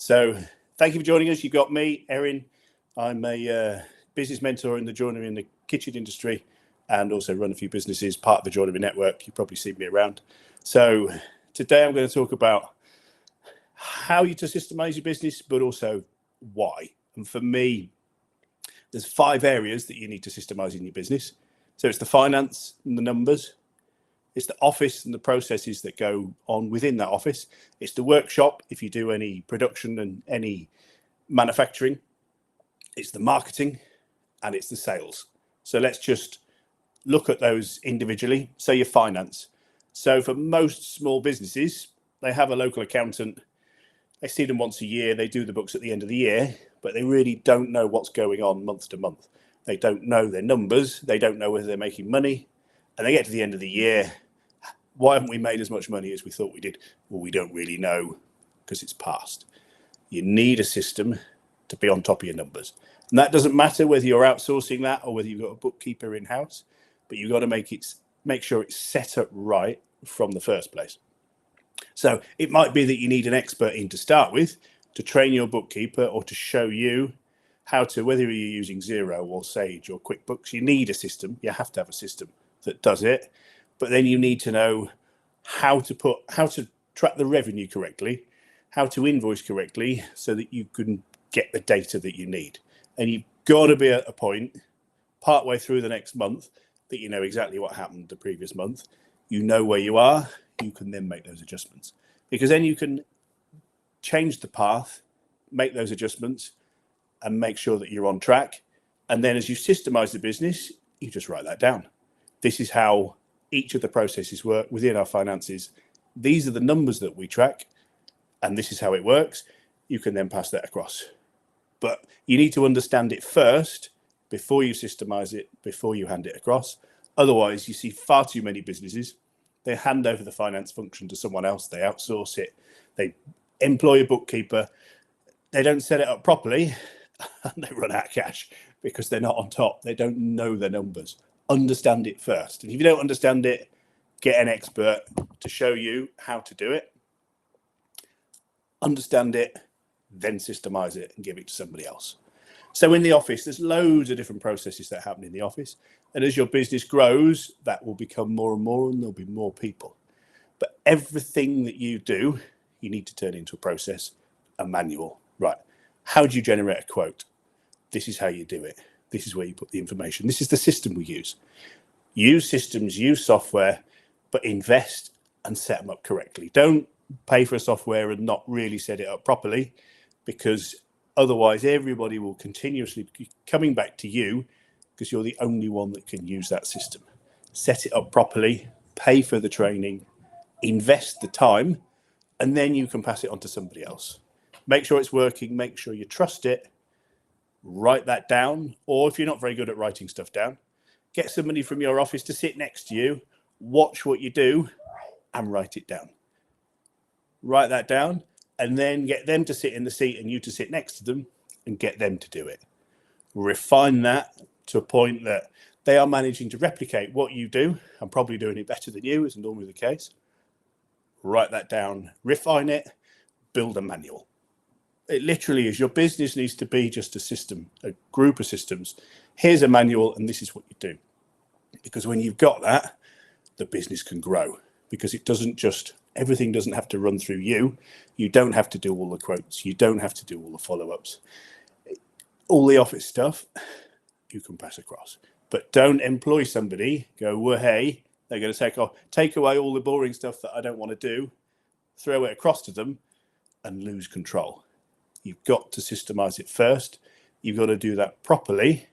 So thank you for joining us. You got me, Erin. I'm a business mentor in the joinery and the kitchen industry, and also run a few businesses, part of the joinery network. You've probably seen me around. So today I'm going to talk about how you to systemize your business, but also why. And for me, there's 5 areas that you need to systemize in your business. So it's the finance and the numbers. It's the office and the processes that go on within that office. It's the workshop, if you do any production and any manufacturing. It's the marketing, and it's the sales. So let's just look at those individually. So your finance. So for most small businesses, they have a local accountant. They see them once a year. They do the books at the end of the year, but they really don't know what's going on month to month. They don't know their numbers. They don't know whether they're making money. And they get to the end of the year. Why haven't we made as much money as we thought we did? Well, we don't really know because it's past. You need a system to be on top of your numbers. And that doesn't matter whether you're outsourcing that or whether you've got a bookkeeper in-house, but you've got to make sure it's set up right from the first place. So it might be that you need an expert in to start with to train your bookkeeper or to show you how to, whether you're using Xero or Sage or QuickBooks, you need a system. You have to have a system that does it. But then you need to know how to track the revenue correctly, how to invoice correctly so that you can get the data that you need. And you've got to be at a point partway through the next month that you know exactly what happened the previous month. You know where you are, you can then make those adjustments. Because then you can change the path, make those adjustments, and make sure that you're on track. And then as you systemize the business, you just write that down. This is how each of the processes work within our finances. These are the numbers that we track, and this is how it works. You can then pass that across. But you need to understand it first before you systemize it, before you hand it across. Otherwise, you see far too many businesses. They hand over the finance function to someone else. They outsource it. They employ a bookkeeper. They don't set it up properly, and they run out of cash because they're not on top. They don't know their numbers. Understand it first. And if you don't understand it, get an expert to show you how to do it. Understand it, then systemize it and give it to somebody else. So in the office, there's loads of different processes that happen in the office. And as your business grows, that will become more and more, and there'll be more people. But everything that you do, you need to turn into a process, a manual. Right. How do you generate a quote? This is how you do it. This is where you put the information. This is the system we use. Use systems, use software, but invest and set them up correctly. Don't pay for a software and not really set it up properly, because otherwise everybody will continuously be coming back to you because you're the only one that can use that system. Set it up properly, pay for the training, invest the time, and then you can pass it on to somebody else. Make sure it's working, make sure you trust it, write that down. Or if you're not very good at writing stuff down, get somebody from your office to sit next to you, watch what you do, and write it down. Write that down, and then get them to sit in the seat and you to sit next to them and get them to do it. Refine that to a point that they are managing to replicate what you do and probably doing it better than you, as normally the case. Write that down, refine it, build a manual. It literally is. Your business needs to be just a system, a group of systems. Here's a manual, and this is what you do. Because when you've got that, the business can grow. Because it doesn't just, everything doesn't have to run through you. You don't have to do all the quotes. You don't have to do all the follow-ups. All the office stuff, you can pass across. But don't employ somebody, go, well, hey, they're going to take away all the boring stuff that I don't want to do, throw it across to them, and lose control. You've got to systemize it first. You've got to do that properly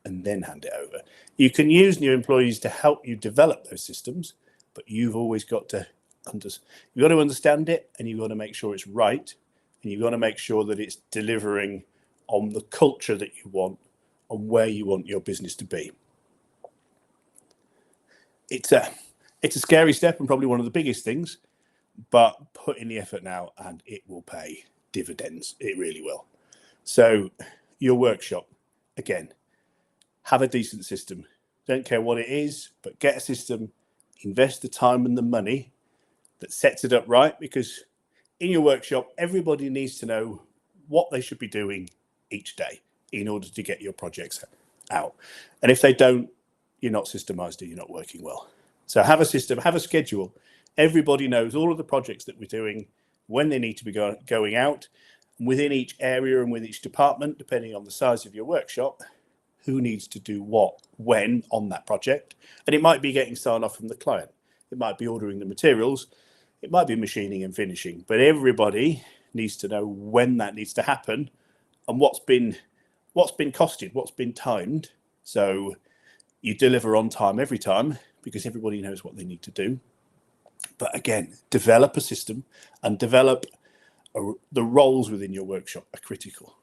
and then hand it over. You can use new employees to help you develop those systems, but you've always got to understand it, and you've got to make sure it's right, and you've got to make sure that it's delivering on the culture that you want, on where you want your business to be. It's a scary step and probably one of the biggest things, but put in the effort now and it will pay dividends. It really will. So your workshop, again, have a decent system. Don't care what it is, but get a system, invest the time and the money that sets it up right, because in your workshop, everybody needs to know what they should be doing each day in order to get your projects out. And if they don't, you're not systemised or you're not working well. So have a system, have a schedule. Everybody knows all of the projects that we're doing, when they need to be going out, within each area and with each department, depending on the size of your workshop, who needs to do what, when on that project. And it might be getting sign off from the client. It might be ordering the materials. It might be machining and finishing, but everybody needs to know when that needs to happen and what's been costed, what's been timed. So you deliver on time every time because everybody knows what they need to do. But again, develop a system and develop the roles within your workshop are critical.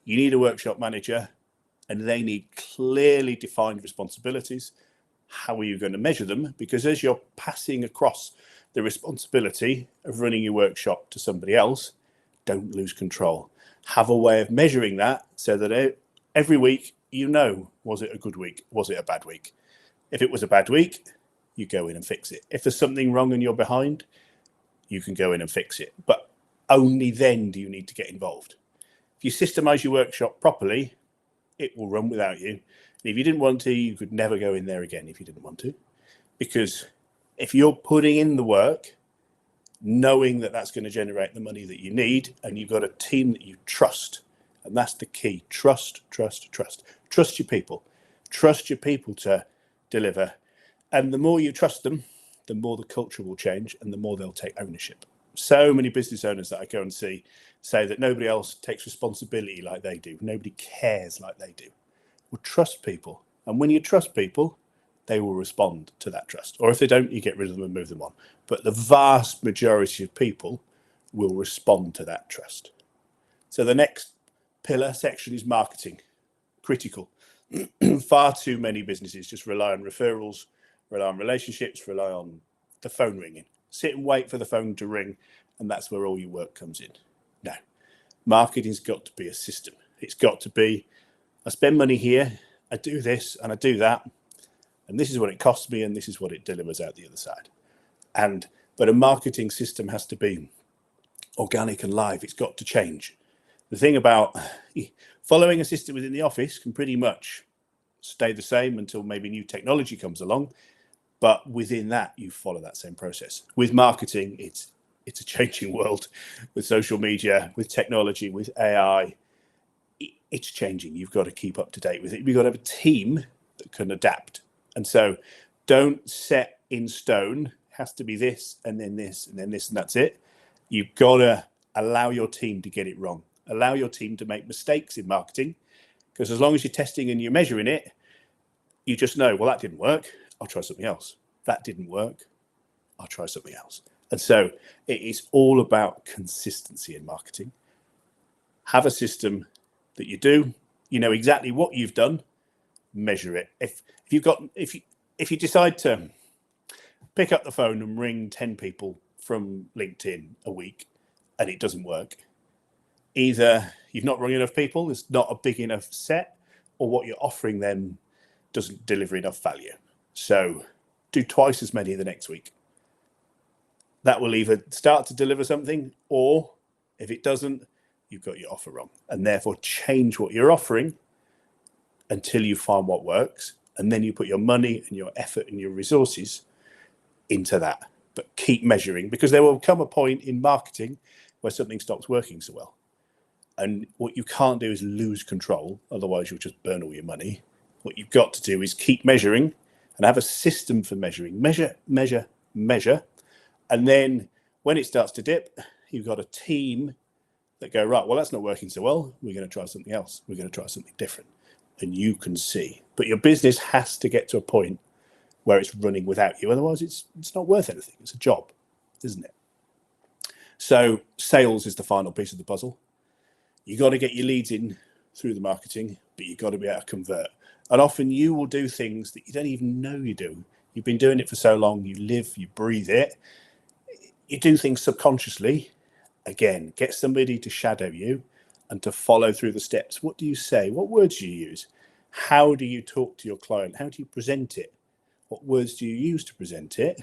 You need a workshop manager and they need clearly defined responsibilities. How are you going to measure them? Because as you're passing across the responsibility of running your workshop to somebody else, don't lose control. Have a way of measuring that so that every week, you know, was it a good week? Was it a bad week? If it was a bad week, you go in and fix it. If there's something wrong and you're behind, you can go in and fix it. But only then do you need to get involved. If you systemize your workshop properly, it will run without you. And if you didn't want to, you could never go in there again if you didn't want to. Because if you're putting in the work, knowing that that's going to generate the money that you need, and you've got a team that you trust, and that's the key. Trust, trust, trust. Trust your people. Trust your people to deliver. And the more you trust them, the more the culture will change and the more they'll take ownership. So many business owners that I go and see say that nobody else takes responsibility like they do. Nobody cares like they do. Well, trust people. And when you trust people, they will respond to that trust. Or if they don't, you get rid of them and move them on. But the vast majority of people will respond to that trust. So the next pillar section is marketing. Critical. Far too many businesses just rely on referrals, rely on relationships, rely on the phone ringing. Sit and wait for the phone to ring, and that's where all your work comes in. No, marketing's got to be a system. It's got to be, I spend money here, I do this and I do that, and this is what it costs me and this is what it delivers out the other side. But a marketing system has to be organic and live. It's got to change. The thing about following a system within the office can pretty much stay the same until maybe new technology comes along. But within that, you follow that same process. With marketing, it's a changing world. With social media, with technology, with AI, it's changing. You've got to keep up to date with it. You've got to have a team that can adapt. And so don't set in stone, it has to be this, and then this, and then this, and that's it. You've got to allow your team to get it wrong. Allow your team to make mistakes in marketing, because as long as you're testing and you're measuring it, you just know, well, that didn't work. I'll try something else. That didn't work. I'll try something else. And so it is all about consistency in marketing. Have a system that you do. You know exactly what you've done. Measure it. If you decide to pick up the phone and ring 10 people from LinkedIn a week and it doesn't work, either you've not rung enough people, it's not a big enough set, or what you're offering them doesn't deliver enough value. So do twice as many the next week. That will either start to deliver something, or if it doesn't, you've got your offer wrong. And therefore change what you're offering until you find what works. And then you put your money and your effort and your resources into that. But keep measuring, because there will come a point in marketing where something stops working so well. And what you can't do is lose control. Otherwise, you'll just burn all your money. What you've got to do is keep measuring and have a system for measuring. Measure, measure, measure. And then when it starts to dip, you've got a team that go, right, well, that's not working so well. We're going to try something else. We're going to try something different. And you can see. But your business has to get to a point where it's running without you. Otherwise, it's not worth anything. It's a job, isn't it? So sales is the final piece of the puzzle. You got to get your leads in through the marketing, but you've got to be able to convert. And often you will do things that you don't even know you do. You've been doing it for so long, you live, you breathe it. You do things subconsciously. Again, get somebody to shadow you and to follow through the steps. What do you say? What words do you use? How do you talk to your client? How do you present it? What words do you use to present it?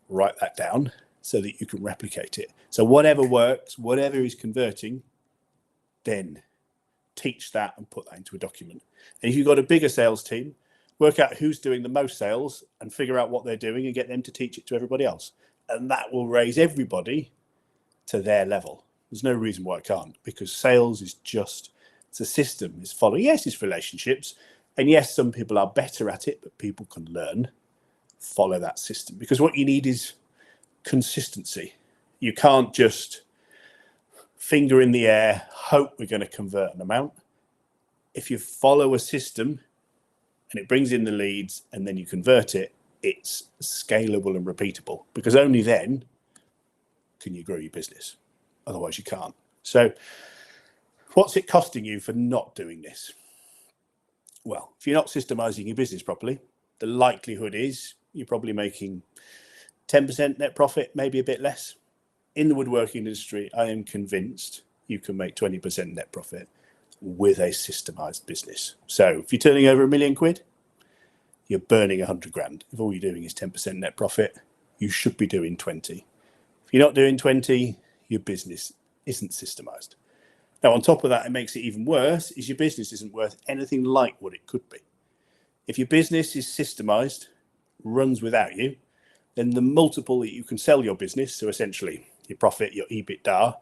Write that down so that you can replicate it. So whatever works, whatever is converting, then teach that and put that into a document. And if you've got a bigger sales team, work out who's doing the most sales and figure out what they're doing and get them to teach it to everybody else. And that will raise everybody to their level. There's no reason why it can't, because sales is just, it's a system. It's following. Yes, it's relationships. And yes, some people are better at it, but people can learn, follow that system. Because what you need is consistency. You can't just finger in the air, hope we're going to convert an amount. If you follow a system and it brings in the leads and then you convert it, it's scalable and repeatable, because only then can you grow your business. Otherwise you can't. So what's it costing you for not doing this? Well, if you're not systemizing your business properly, the likelihood is you're probably making 10% net profit, maybe a bit less. In the woodworking industry, I am convinced you can make 20% net profit with a systemized business. So if you're turning over £1 million, you're burning 100 grand. If all you're doing is 10% net profit, you should be doing 20. If you're not doing 20, your business isn't systemized. Now, on top of that, it makes it even worse, is your business isn't worth anything like what it could be. If your business is systemized, runs without you, then the multiple that you can sell your business, so essentially your profit, your EBITDA,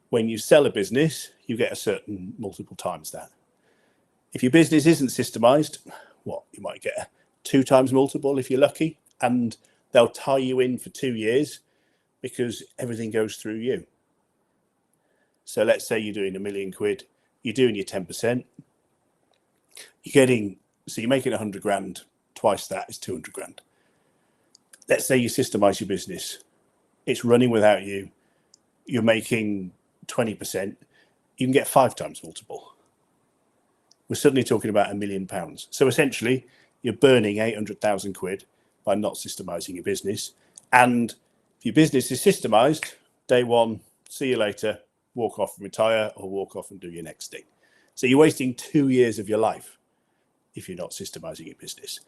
when you sell a business, you get a certain multiple times that. If your business isn't systemized, what, you might get a 2 times multiple if you're lucky, and they'll tie you in for 2 years because everything goes through you. So let's say you're doing £1 million, you're doing your 10%, you're making 100 grand, twice that is 200 grand. Let's say you systemize your business, it's running without you, you're making 20%, you can get 5 times multiple. We're suddenly talking about £1 million. So essentially, you're burning 800,000 quid by not systemizing your business. And if your business is systemized, day one, see you later, walk off and retire, or walk off and do your next thing. So you're wasting 2 years of your life if you're not systemizing your business.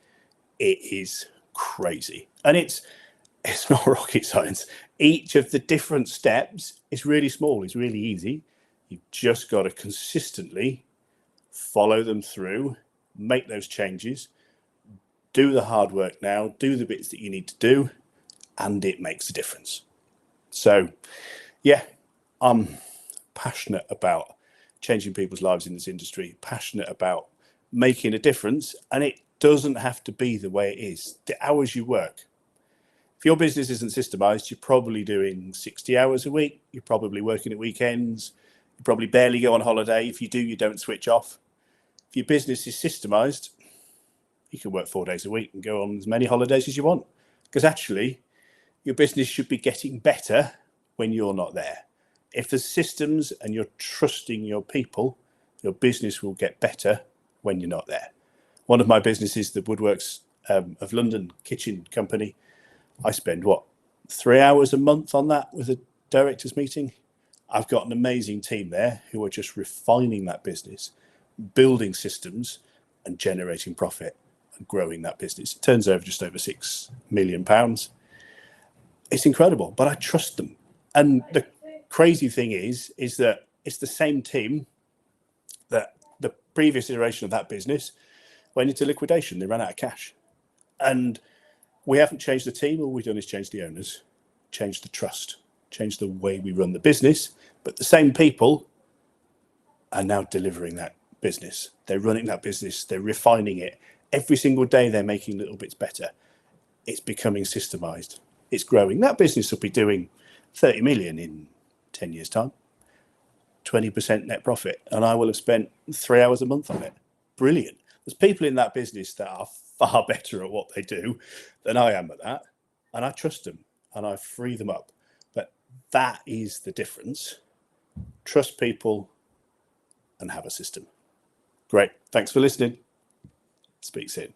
It is crazy. And it's not rocket science. Each of the different steps is really small. It's really easy. You've just got to consistently follow them through, make those changes, do the hard work now, do the bits that you need to do, and it makes a difference. So, yeah, I'm passionate about changing people's lives in this industry, passionate about making a difference, and it doesn't have to be the way it is. The hours you work. If your business isn't systemized, you're probably doing 60 hours a week, you're probably working at weekends, you probably barely go on holiday. If you do, you don't switch off. If your business is systemized, you can work 4 days a week and go on as many holidays as you want, because actually your business should be getting better when you're not there. If there's systems and you're trusting your people, your business will get better when you're not there. One of my businesses, the Woodworks of London kitchen company, I spend 3 hours a month on that with a directors meeting. I've got an amazing team there who are just refining that business, building systems and generating profit and growing that business. It turns over just over £6 million. It's incredible, but I trust them. And the crazy thing is that it's the same team that the previous iteration of that business went into liquidation. They ran out of cash. And we haven't changed the team. All we've done is change the owners, change the trust, change the way we run the business. But the same people are now delivering that business. They're running that business. They're refining it. Every single day, they're making little bits better. It's becoming systemized. It's growing. That business will be doing 30 million in 10 years' time, 20% net profit. And I will have spent 3 hours a month on it. Brilliant. There's people in that business that are far better at what they do than I am at that. And I trust them and I free them up. But that is the difference. Trust people and have a system. Great. Thanks for listening. Speak soon.